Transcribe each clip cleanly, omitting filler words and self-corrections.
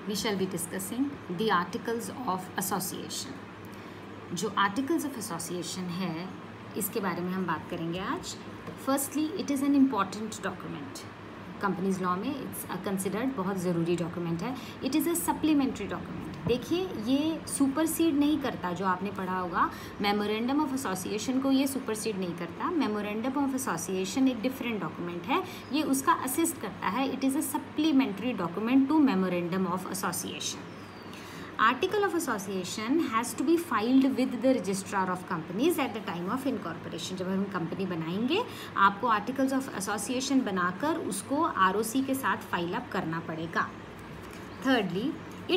we shall be discussing the articles of association. जो articles of association है इसके बारे में हम बात करेंगे आज. Firstly, it is an important document. Companies law में इट्स कंसिडर्ड बहुत ज़रूरी डॉक्यूमेंट है. It is a supplementary document. देखिए ये सुपरसीड नहीं करता. जो आपने पढ़ा होगा मेमोरेंडम ऑफ एसोसिएशन को ये सुपरसीड नहीं करता. मेमोरेंडम ऑफ एसोसिएशन एक डिफरेंट डॉक्यूमेंट है. ये उसका असिस्ट करता है. It is a supplementary document to memorandum of association. Article of association has to be filed with the registrar of companies at the time of incorporation. जब हम company बनाएंगे आपको आर्टिकल्स ऑफ एसोसिएशन बनाकर उसको ROC के साथ file up करना पड़ेगा. Thirdly,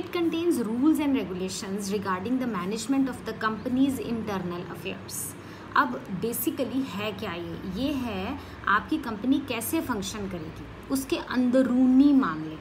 it contains rules and regulations regarding the management of the company's internal affairs. अब बेसिकली है क्या ये है आपकी कंपनी कैसे फंक्शन करेगी उसके अंदरूनी मामले.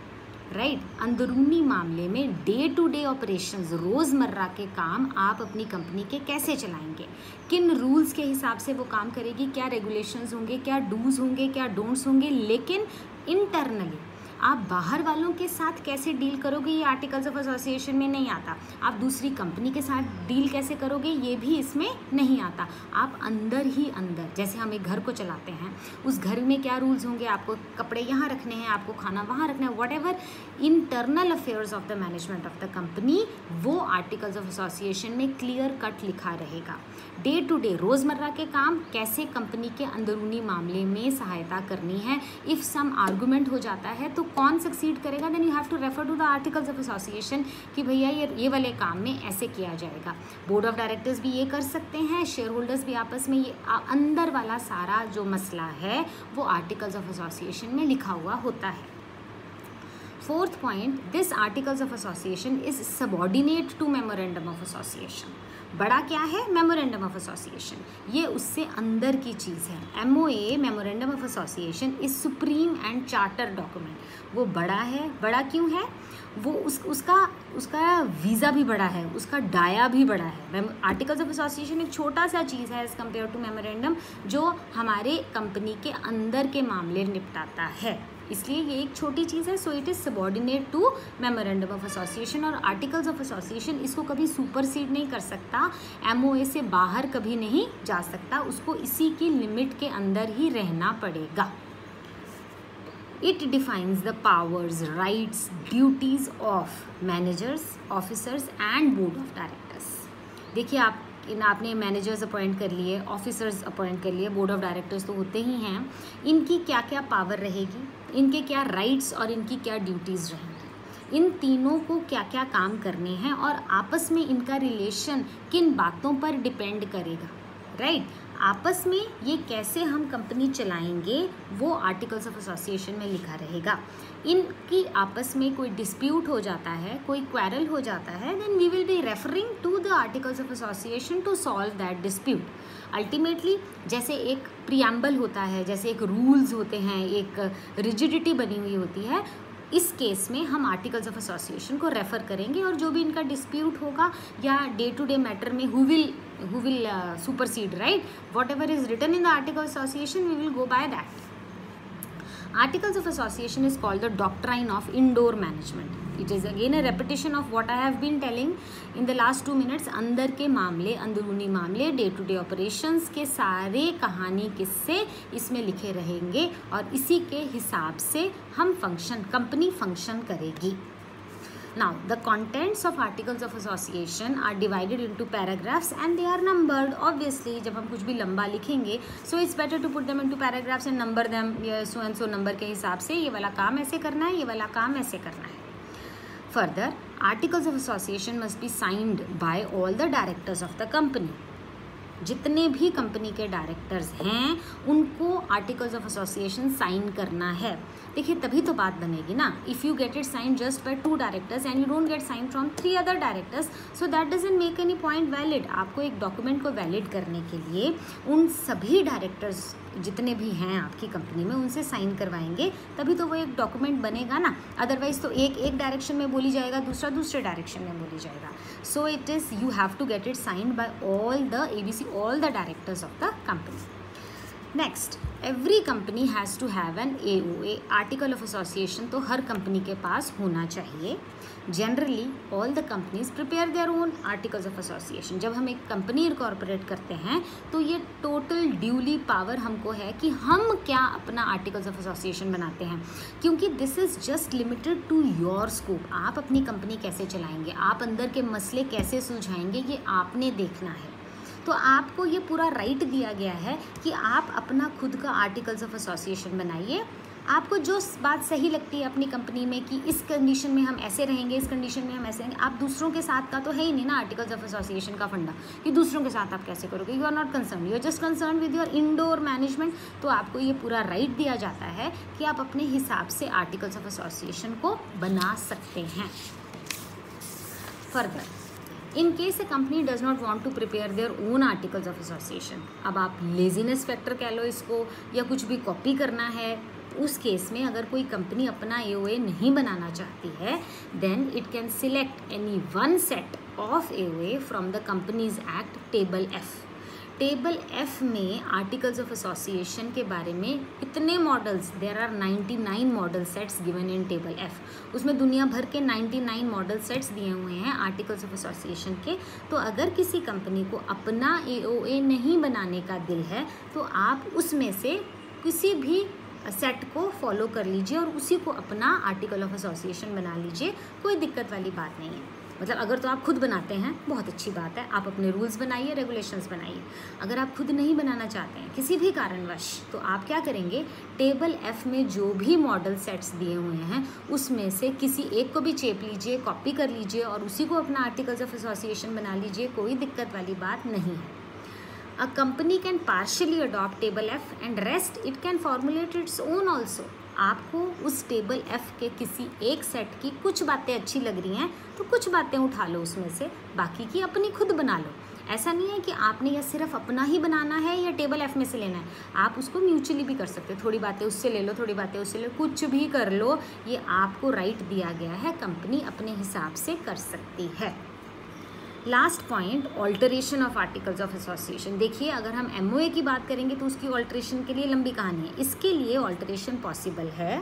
राइट अंदरूनी मामले में डे टू डे ऑपरेशंस रोज़मर्रा के काम आप अपनी कंपनी के कैसे चलाएंगे, किन रूल्स के हिसाब से वो काम करेगी, क्या रेगुलेशंस होंगे, क्या डूज होंगे, क्या डोंट्स होंगे. लेकिन इंटरनली आप बाहर वालों के साथ कैसे डील करोगे ये आर्टिकल्स ऑफ एसोसिएशन में नहीं आता. आप दूसरी कंपनी के साथ डील कैसे करोगे ये भी इसमें नहीं आता. आप अंदर ही अंदर जैसे हम एक घर को चलाते हैं उस घर में क्या रूल्स होंगे, आपको कपड़े यहाँ रखने हैं, आपको खाना वहाँ रखना है, whatever internal affairs of the management of the company वो आर्टिकल्स ऑफ एसोसिएशन में क्लियर कट लिखा रहेगा. डे टू डे रोज़मर्रा के काम कैसे कंपनी के अंदरूनी मामले में सहायता करनी है. इफ़ सम आर्गूमेंट हो जाता है तो कौन सक्सीड करेगा, then you have to refer to the articles of association कि भैया ये वाले काम में ऐसे किया जाएगा. बोर्ड ऑफ डायरेक्टर्स भी ये कर सकते हैं, शेयर होल्डर्स भी आपस में ये अंदर वाला सारा जो मसला है वो आर्टिकल्स ऑफ एसोसिएशन में लिखा हुआ होता है. Fourth point, this articles of association is subordinate to memorandum of association. बड़ा क्या है मेमोरेंडम ऑफ एसोसिएशन, ये उससे अंदर की चीज़ है. MOA memorandum of association is supreme and charter document. वो बड़ा है. बड़ा क्यों है? वो उसका वीज़ा भी बड़ा है, उसका डाया भी बड़ा है. आर्टिकल्स ऑफ एसोसिएशन एक छोटा सा चीज़ है एज़ कम्पेयर टू मेमोरेंडम जो हमारे कंपनी के अंदर के मामले निपटाता है, इसलिए ये एक छोटी चीज़ है. So it is subordinate to memorandum of association. और आर्टिकल्स ऑफ एसोसिएशन इसको कभी सुपरसीड नहीं कर सकता, MOA से बाहर कभी नहीं जा सकता, उसको इसी की लिमिट के अंदर ही रहना पड़ेगा. It defines the powers, rights, duties of managers, officers and board of directors. देखिए आपने मैनेजर्स अपॉइंट कर लिए, ऑफिसर्स अपॉइंट कर लिए, बोर्ड ऑफ डायरेक्टर्स तो होते ही हैं. इनकी क्या क्या पावर रहेगी, इनके क्या राइट्स और इनकी क्या ड्यूटीज़ रहेंगी, इन तीनों को क्या क्या काम करने हैं और आपस में इनका रिलेशन किन बातों पर डिपेंड करेगा. राइट आपस में ये कैसे हम कंपनी चलाएंगे वो आर्टिकल्स ऑफ एसोसिएशन में लिखा रहेगा. इनकी आपस में कोई डिस्प्यूट हो जाता है, कोई क्वेरल हो जाता है, then we will be referring to the articles of association to solve that dispute. Ultimately जैसे एक प्रियम्बल होता है, जैसे एक रूल्स होते हैं, एक रिजिडिटी बनी हुई होती है, इस केस में हम आर्टिकल्स ऑफ एसोसिएशन को रेफ़र करेंगे और जो भी इनका डिस्प्यूट होगा या डे टू डे मैटर में who will supersede, right, whatever is written in the article of association we will go by that. Articles of association is called the doctrine of indoor management. It is again a repetition of what I have been telling in the last 2 minutes. अंदर के मामले, अंदरूनी मामले, day to day operations के सारे कहानी किस्से इसमें लिखे रहेंगे और इसी के हिसाब से हम कंपनी फंक्शन करेगी. Now, the contents of articles of association are divided into paragraphs and they are numbered. Obviously, जब हम कुछ भी लंबा लिखेंगे, so it's better to put them into paragraphs and number them so and so number के हिसाब से ये वाला काम ऐसे करना है, ये वाला काम ऐसे करना है. Further, articles of association must be signed by all the directors of the company. जितने भी कंपनी के डायरेक्टर्स हैं उनको आर्टिकल्स ऑफ एसोसिएशन साइन करना है. देखिए तभी तो बात बनेगी ना. If you get it sign just by 2 directors and you don't get sign from 3 other directors, so that doesn't make any point valid. आपको एक डॉक्यूमेंट को वैलिड करने के लिए उन सभी डायरेक्टर्स जितने भी हैं आपकी कंपनी में उनसे साइन करवाएंगे तभी तो वो एक डॉक्यूमेंट बनेगा ना. अदरवाइज तो एक डायरेक्शन में बोली जाएगा, दूसरे डायरेक्शन में बोली जाएगा. So it is you have to get it signed by all the directors of the company. Next, every company has to have an AOA, article of association तो हर कंपनी के पास होना चाहिए। Generally all the companies prepare their own articles of association. जब हम एक company incorporate करते हैं तो ये टोटल ड्यूली पावर हमको है कि हम क्या अपना आर्टिकल्स ऑफ एसोसिएशन बनाते हैं, क्योंकि this is just limited to your scope. आप अपनी कंपनी कैसे चलाएंगे, आप अंदर के मसले कैसे सुलझाएंगे, ये आपने देखना है। तो आपको ये पूरा राइट दिया गया है कि आप अपना खुद का आर्टिकल्स ऑफ एसोसिएशन बनाइए। आपको जो बात सही लगती है अपनी कंपनी में कि इस कंडीशन में हम ऐसे रहेंगे, इस कंडीशन में हम ऐसे रहेंगे, आप दूसरों के साथ का तो है ही नहीं ना आर्टिकल्स ऑफ एसोसिएशन का फंडा कि दूसरों के साथ आप कैसे करोगे। You are not concern, you are just concern with your indoor management. तो आपको ये पूरा राइट दिया जाता है कि आप अपने हिसाब से आर्टिकल्स ऑफ एसोसिएशन को बना सकते हैं। Further, in case a company does not want to prepare their own articles of association, अब आप लेजीनेस फैक्टर कह लो इसको या कुछ भी कॉपी करना है, उस केस में अगर कोई कंपनी अपना AOA नहीं बनाना चाहती है, then it can select any one set of AOA from the companies act table F। Table F में आर्टिकल्स ऑफ एसोसिएशन के बारे में कितने models, there are 99 model sets given in table F। उसमें दुनिया भर के 99 मॉडल सेट्स दिए हुए हैं आर्टिकल्स ऑफ एसोसिएशन के। तो अगर किसी कंपनी को अपना AOA नहीं बनाने का दिल है तो आप उसमें से किसी भी सेट को फॉलो कर लीजिए और उसी को अपना आर्टिकल ऑफ एसोसिएशन बना लीजिए, कोई दिक्कत वाली बात नहीं है। मतलब अगर तो आप खुद बनाते हैं बहुत अच्छी बात है, आप अपने रूल्स बनाइए, रेगुलेशंस बनाइए। अगर आप खुद नहीं बनाना चाहते हैं किसी भी कारणवश, तो आप क्या करेंगे, टेबल F में जो भी मॉडल सेट्स दिए हुए हैं उसमें से किसी एक को भी चेप लीजिए, कॉपी कर लीजिए और उसी को अपना आर्टिकल्स ऑफ एसोसिएशन बना लीजिए, कोई दिक्कत वाली बात नहीं है। A company can partially adopt table F and rest it can formulate its own also। आपको उस टेबल F के किसी एक सेट की कुछ बातें अच्छी लग रही हैं तो कुछ बातें उठा लो उसमें से, बाकी की अपनी खुद बना लो। ऐसा नहीं है कि आपने या सिर्फ अपना ही बनाना है या टेबल F में से लेना है, आप उसको म्यूचुअली भी कर सकते हो, थोड़ी बातें उससे ले लो, थोड़ी बातें उससे ले लो, कुछ भी कर लो, ये आपको राइट दिया गया है, कंपनी अपने हिसाब से कर सकती है। Last point, alteration of articles of association. देखिए अगर हम MOA की बात करेंगे तो उसकी ऑल्टरेशन के लिए लंबी कहानी है, इसके लिए ऑल्टरेशन पॉसिबल है।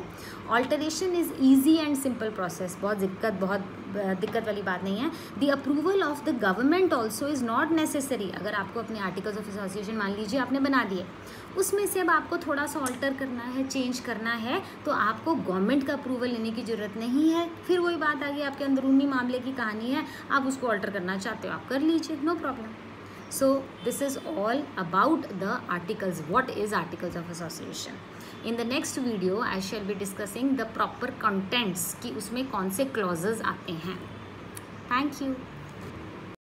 Alteration is easy and simple process, बहुत दिक्कत वाली बात नहीं है। The approval of the government also is not necessary. अगर आपको अपने आर्टिकल्स ऑफ एसोसिएशन मान लीजिए आपने बना दिए, उसमें से अब आपको थोड़ा सा ऑल्टर करना है, चेंज करना है, तो आपको गवर्नमेंट का अप्रूवल लेने की ज़रूरत नहीं है। फिर वही बात आ गई, आपके अंदरूनी मामले की कहानी है, आप उसको ऑल्टर करना चाहते हो आप कर लीजिए, no problem. So this is all about the articles, what is articles of association. In the next video I shall be discussing the proper contents कि उसमें कौन से क्लॉजेज आते हैं। Thank you.